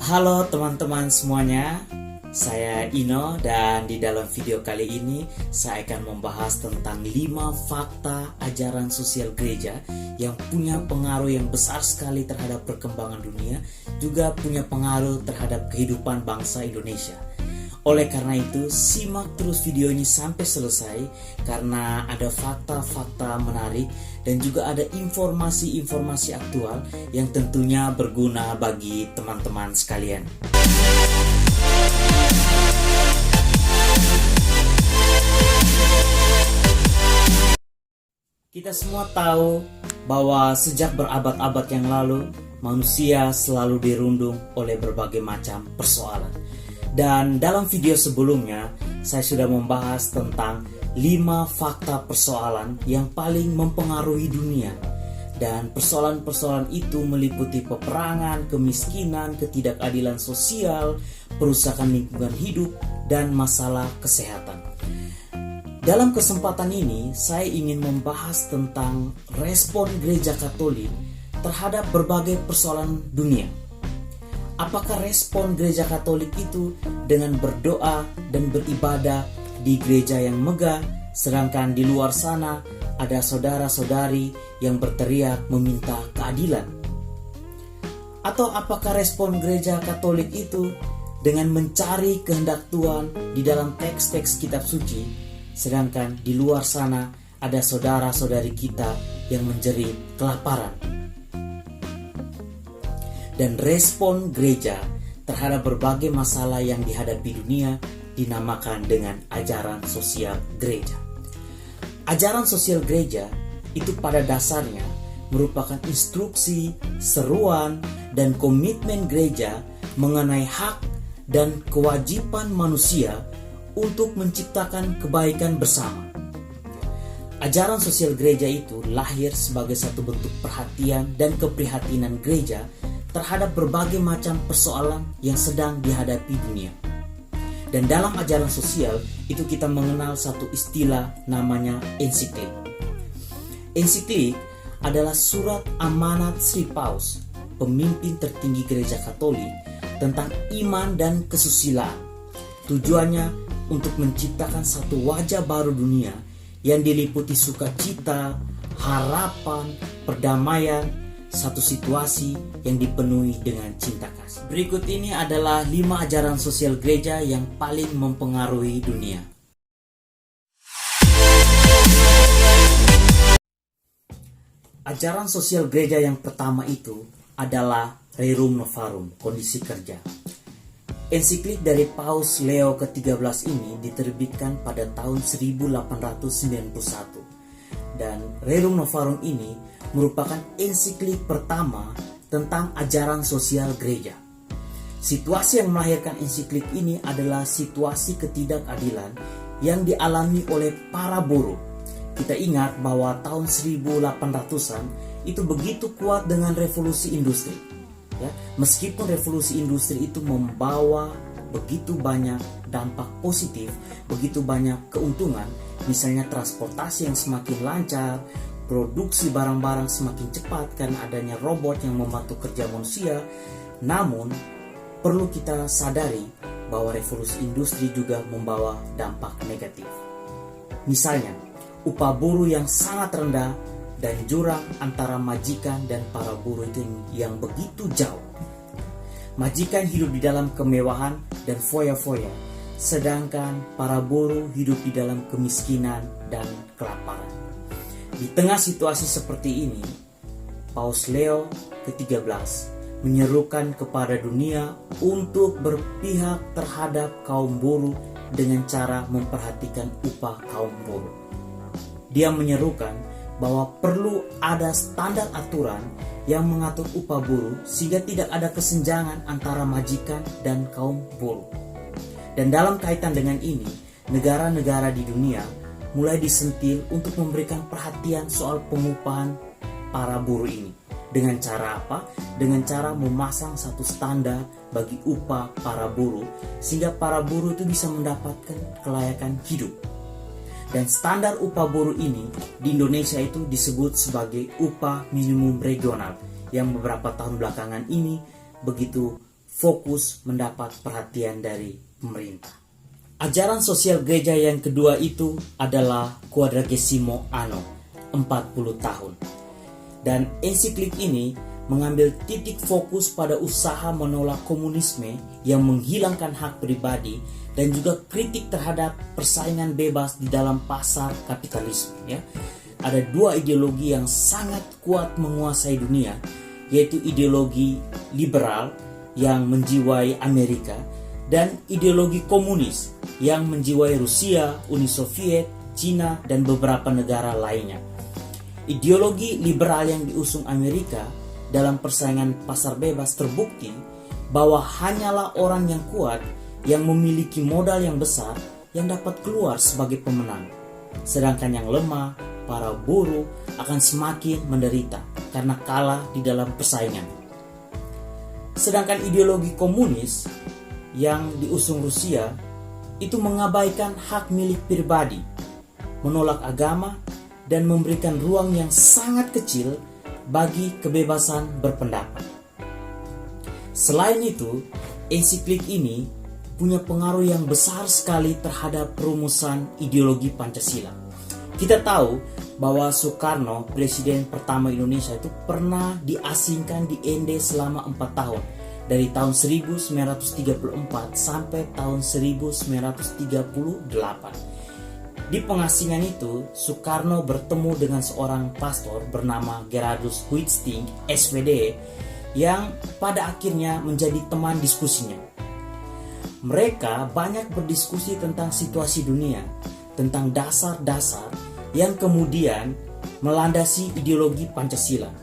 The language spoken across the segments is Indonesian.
Halo teman-teman semuanya, saya Ino dan di dalam video kali ini saya akan membahas tentang 5 fakta ajaran sosial gereja yang punya pengaruh yang besar sekali terhadap perkembangan dunia, juga punya pengaruh terhadap kehidupan bangsa Indonesia. Oleh karena itu, simak terus video ini sampai selesai karena ada fakta-fakta menarik dan juga ada informasi-informasi aktual yang tentunya berguna bagi teman-teman sekalian. Kita semua tahu bahwa sejak berabad-abad yang lalu, manusia selalu dirundung oleh berbagai macam persoalan. Dan dalam video sebelumnya, saya sudah membahas tentang 5 fakta persoalan yang paling mempengaruhi dunia. Dan persoalan-persoalan itu meliputi peperangan, kemiskinan, ketidakadilan sosial, perusakan lingkungan hidup, dan masalah kesehatan. Dalam kesempatan ini, saya ingin membahas tentang respon gereja Katolik terhadap berbagai persoalan dunia. Apakah respon gereja Katolik itu dengan berdoa dan beribadah di gereja yang megah, sedangkan di luar sana ada saudara-saudari yang berteriak meminta keadilan? Atau apakah respon gereja Katolik itu dengan mencari kehendak Tuhan di dalam teks-teks kitab suci, sedangkan di luar sana ada saudara-saudari kita yang menjerit kelaparan? Dan respon gereja terhadap berbagai masalah yang dihadapi dunia dinamakan dengan ajaran sosial gereja. Ajaran sosial gereja itu pada dasarnya merupakan instruksi, seruan, dan komitmen gereja mengenai hak dan kewajiban manusia untuk menciptakan kebaikan bersama. Ajaran sosial gereja itu lahir sebagai satu bentuk perhatian dan keprihatinan gereja terhadap berbagai macam persoalan yang sedang dihadapi dunia. Dan dalam ajaran sosial itu kita mengenal satu istilah namanya ensiklik. Ensiklik adalah surat amanat Sri Paus, pemimpin tertinggi gereja Katolik, tentang iman dan kesusilaan. Tujuannya untuk menciptakan satu wajah baru dunia yang diliputi sukacita, harapan, perdamaian, satu situasi yang dipenuhi dengan cinta kasih. Berikut ini adalah 5 ajaran sosial gereja yang paling mempengaruhi dunia. Ajaran sosial gereja yang pertama itu adalah Rerum Novarum, kondisi kerja. Ensiklik dari Paus Leo ke-13 ini diterbitkan pada tahun 1891. Dan Rerum Novarum ini merupakan ensiklik pertama tentang ajaran sosial gereja. Situasi yang melahirkan ensiklik ini adalah situasi ketidakadilan yang dialami oleh para buruh. Kita ingat bahwa tahun 1800-an itu begitu kuat dengan revolusi industri. Ya, meskipun revolusi industri itu membawa begitu banyak dampak positif, begitu banyak keuntungan, misalnya transportasi yang semakin lancar, produksi barang-barang semakin cepat karena adanya robot yang membantu kerja manusia. Namun, perlu kita sadari bahwa revolusi industri juga membawa dampak negatif. Misalnya, upah buruh yang sangat rendah dan jurang antara majikan dan para buruh itu yang begitu jauh. Majikan hidup di dalam kemewahan dan foya-foya, sedangkan para buruh hidup di dalam kemiskinan dan kelaparan. Di tengah situasi seperti ini, Paus Leo ke-13 menyerukan kepada dunia untuk berpihak terhadap kaum buruh dengan cara memperhatikan upah kaum buruh. Dia menyerukan bahwa perlu ada standar aturan yang mengatur upah buruh sehingga tidak ada kesenjangan antara majikan dan kaum buruh. Dan dalam kaitan dengan ini, negara-negara di dunia mulai disentil untuk memberikan perhatian soal pengupahan para buruh ini. Dengan cara apa? Dengan cara memasang satu standar bagi upah para buruh sehingga para buruh itu bisa mendapatkan kelayakan hidup. Dan standar upah buruh ini di Indonesia itu disebut sebagai upah minimum regional yang beberapa tahun belakangan ini begitu fokus mendapat perhatian dari pemerintah. Ajaran sosial gereja yang kedua itu adalah Quadragesimo Anno, 40 tahun. Dan ensiklik ini mengambil titik fokus pada usaha menolak komunisme yang menghilangkan hak pribadi dan juga kritik terhadap persaingan bebas di dalam pasar kapitalisme. Ya. Ada dua ideologi yang sangat kuat menguasai dunia, yaitu ideologi liberal yang menjiwai Amerika dan ideologi komunis yang menjiwai Rusia, Uni Soviet, Cina, dan beberapa negara lainnya. Ideologi liberal yang diusung Amerika dalam persaingan pasar bebas terbukti bahwa hanyalah orang yang kuat yang memiliki modal yang besar yang dapat keluar sebagai pemenang. Sedangkan yang lemah, para buruh akan semakin menderita karena kalah di dalam persaingan. Sedangkan ideologi komunis yang diusung Rusia itu mengabaikan hak milik pribadi, menolak agama, dan memberikan ruang yang sangat kecil bagi kebebasan berpendapat. Selain itu, ensiklik ini punya pengaruh yang besar sekali terhadap perumusan ideologi Pancasila. Kita tahu bahwa Soekarno, presiden pertama Indonesia, itu pernah diasingkan di ND selama 4 tahun. Dari tahun 1934 sampai tahun 1938. Di pengasingan itu, Soekarno bertemu dengan seorang pastor bernama Gerardus Huitsting, SPD, yang pada akhirnya menjadi teman diskusinya. Mereka banyak berdiskusi tentang situasi dunia, tentang dasar-dasar yang kemudian melandasi ideologi Pancasila.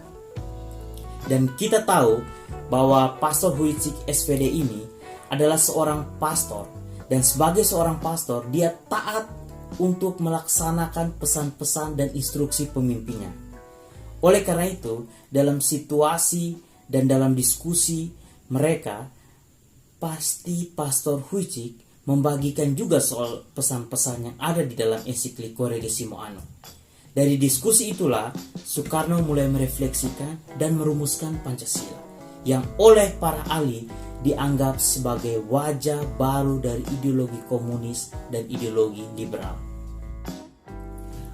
Dan kita tahu bahwa Pastor Huitsting SPD ini adalah seorang pastor, dan sebagai seorang pastor dia taat untuk melaksanakan pesan-pesan dan instruksi pemimpinnya. Oleh karena itu, dalam situasi dan dalam diskusi mereka, pasti Pastor Huitsting membagikan juga soal pesan-pesan yang ada di dalam ensiklik Quadragesimo Anno. Dari diskusi itulah Soekarno mulai merefleksikan dan merumuskan Pancasila, yang oleh para ahli dianggap sebagai wajah baru dari ideologi komunis dan ideologi liberal.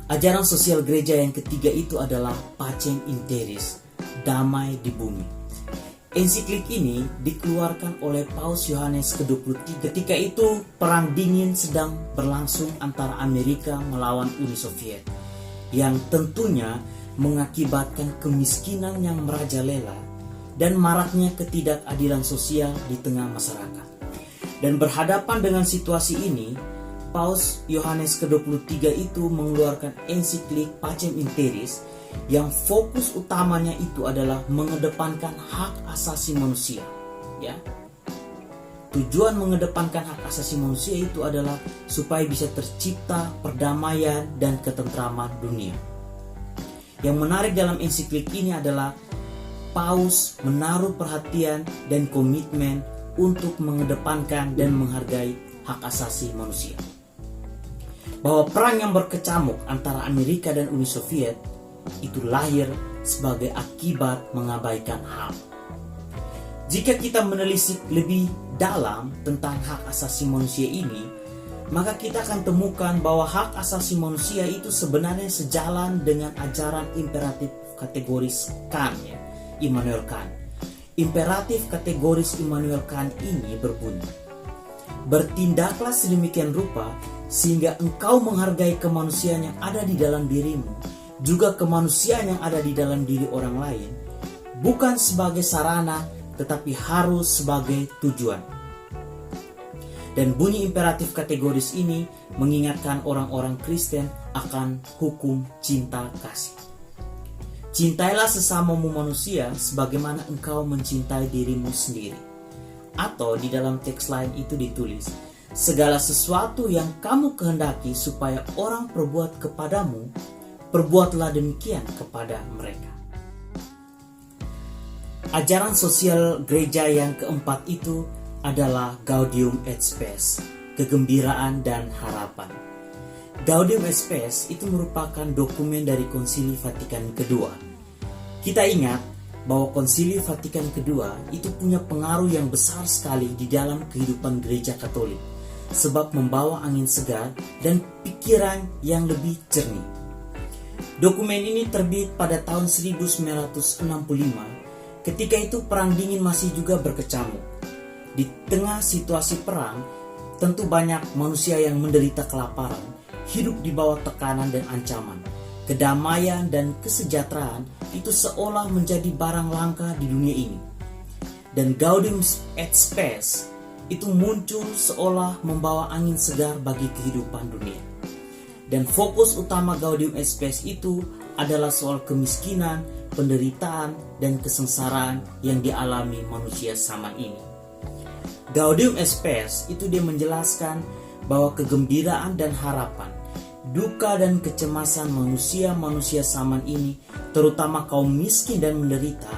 Ajaran sosial gereja yang ketiga itu adalah Pacem in Terris, damai di bumi. Ensiklik ini dikeluarkan oleh Paus Yohanes ke-23. Ketika itu perang dingin sedang berlangsung antara Amerika melawan Uni Soviet, yang tentunya mengakibatkan kemiskinan yang merajalela dan maraknya ketidakadilan sosial di tengah masyarakat. Dan berhadapan dengan situasi ini, Paus Yohanes ke-23 itu mengeluarkan ensiklik Pacem in Terris yang fokus utamanya itu adalah mengedepankan hak asasi manusia. Ya. Tujuan mengedepankan hak asasi manusia itu adalah supaya bisa tercipta perdamaian dan ketentraman dunia. Yang menarik dalam ensiklik ini adalah Paus menaruh perhatian dan komitmen untuk mengedepankan dan menghargai hak asasi manusia. Bahwa perang yang berkecamuk antara Amerika dan Uni Soviet itu lahir sebagai akibat mengabaikan HAM. Jika kita menelisik lebih dalam tentang hak asasi manusia ini, maka kita akan temukan bahwa hak asasi manusia itu sebenarnya sejalan dengan ajaran imperatif kategoris Kant, ya, Immanuel Kant. Imperatif kategoris Immanuel Kant ini berbunyi, bertindaklah sedemikian rupa sehingga engkau menghargai kemanusiaan yang ada di dalam dirimu, juga kemanusiaan yang ada di dalam diri orang lain, bukan sebagai sarana tetapi harus sebagai tujuan. Dan bunyi imperatif kategoris ini mengingatkan orang-orang Kristen akan hukum cinta kasih. Cintailah sesamamu manusia sebagaimana engkau mencintai dirimu sendiri. Atau di dalam teks lain itu ditulis, segala sesuatu yang kamu kehendaki supaya orang perbuat kepadamu, perbuatlah demikian kepada mereka. Ajaran sosial gereja yang keempat itu adalah Gaudium et Spes, kegembiraan dan harapan. Gaudium et Spes itu merupakan dokumen dari Konsili Vatikan kedua. Kita ingat bahwa Konsili Vatikan Kedua itu punya pengaruh yang besar sekali di dalam kehidupan gereja Katolik, sebab membawa angin segar dan pikiran yang lebih jernih. Dokumen ini terbit pada tahun 1965, ketika itu perang dingin masih juga berkecamuk. Di tengah situasi perang, tentu banyak manusia yang menderita kelaparan, hidup di bawah tekanan dan ancaman. Kedamaian dan kesejahteraan itu seolah menjadi barang langka di dunia ini. Dan Gaudium et Spes itu muncul seolah membawa angin segar bagi kehidupan dunia. Dan fokus utama Gaudium et Spes itu adalah soal kemiskinan, penderitaan, dan kesengsaraan yang dialami manusia zaman ini. Gaudium et Spes itu dia menjelaskan bahwa kegembiraan dan harapan, duka dan kecemasan manusia-manusia zaman ini, terutama kaum miskin dan menderita,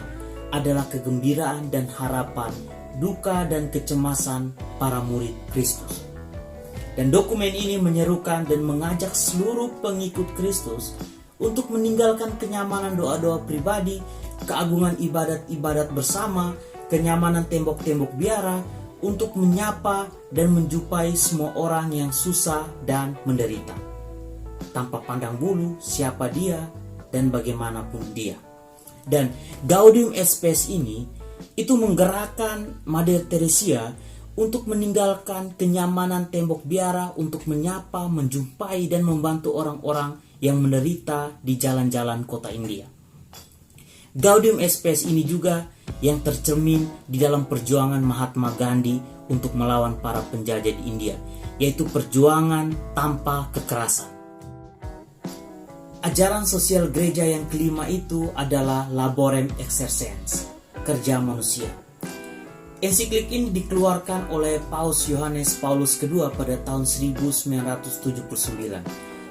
adalah kegembiraan dan harapan, duka dan kecemasan para murid Kristus. Dan dokumen ini menyerukan dan mengajak seluruh pengikut Kristus untuk meninggalkan kenyamanan doa-doa pribadi, keagungan ibadat-ibadat bersama, kenyamanan tembok-tembok biara, untuk menyapa dan menjumpai semua orang yang susah dan menderita, tanpa pandang bulu siapa dia dan bagaimanapun dia. Dan Gaudium et Spes ini itu menggerakkan Mother Teresa untuk meninggalkan kenyamanan tembok biara untuk menyapa, menjumpai, dan membantu orang-orang yang menderita di jalan-jalan kota India. Gaudium et Spes ini juga yang tercermin di dalam perjuangan Mahatma Gandhi untuk melawan para penjajah di India, yaitu perjuangan tanpa kekerasan. Ajaran sosial gereja yang kelima itu adalah Laborem Exercens, kerja manusia. Ensiklik ini dikeluarkan oleh Paus Yohanes Paulus II pada tahun 1979,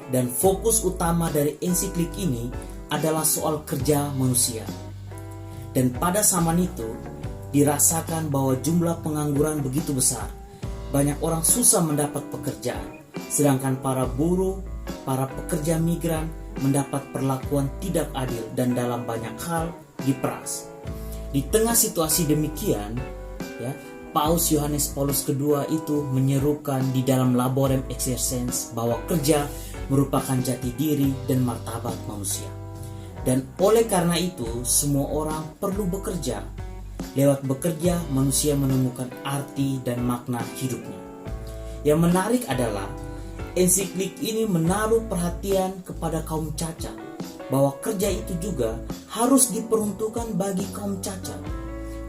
dan fokus utama dari ensiklik ini adalah soal kerja manusia. Dan pada zaman itu dirasakan bahwa jumlah pengangguran begitu besar, banyak orang susah mendapat pekerjaan, sedangkan para buruh, para pekerja migran mendapat perlakuan tidak adil dan dalam banyak hal diperas. Di tengah situasi demikian, Paus Yohanes Paulus II itu menyerukan di dalam Laborem Exercens bahwa kerja merupakan jati diri dan martabat manusia. Dan oleh karena itu, semua orang perlu bekerja. Lewat bekerja, manusia menemukan arti dan makna hidupnya. Yang menarik adalah ensiklik ini menaruh perhatian kepada kaum cacat, bahwa kerja itu juga harus diperuntukkan bagi kaum cacat.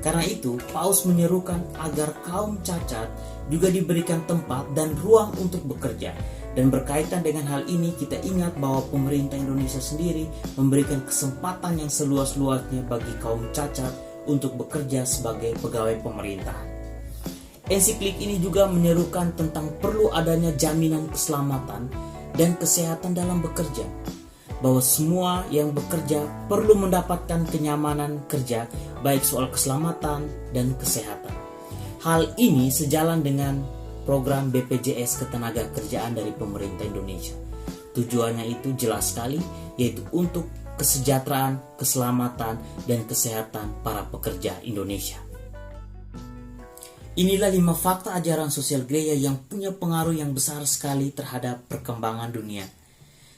Karena itu, Paus menyerukan agar kaum cacat juga diberikan tempat dan ruang untuk bekerja. Dan berkaitan dengan hal ini, kita ingat bahwa pemerintah Indonesia sendiri memberikan kesempatan yang seluas-luasnya bagi kaum cacat untuk bekerja sebagai pegawai pemerintahan. Ensiklik ini juga menyerukan tentang perlu adanya jaminan keselamatan dan kesehatan dalam bekerja, bahwa semua yang bekerja perlu mendapatkan kenyamanan kerja, baik soal keselamatan dan kesehatan. Hal ini sejalan dengan program BPJS Ketenagakerjaan dari pemerintah Indonesia. Tujuannya itu jelas sekali, yaitu untuk kesejahteraan, keselamatan, dan kesehatan para pekerja Indonesia. Inilah 5 fakta ajaran sosial gereja yang punya pengaruh yang besar sekali terhadap perkembangan dunia.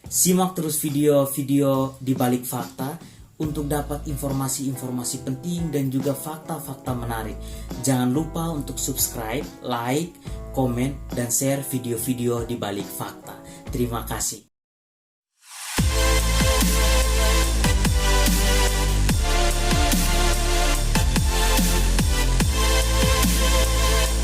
Simak terus video-video di balik fakta untuk dapat informasi-informasi penting dan juga fakta-fakta menarik. Jangan lupa untuk subscribe, like, komen, dan share video-video di balik fakta. Terima kasih.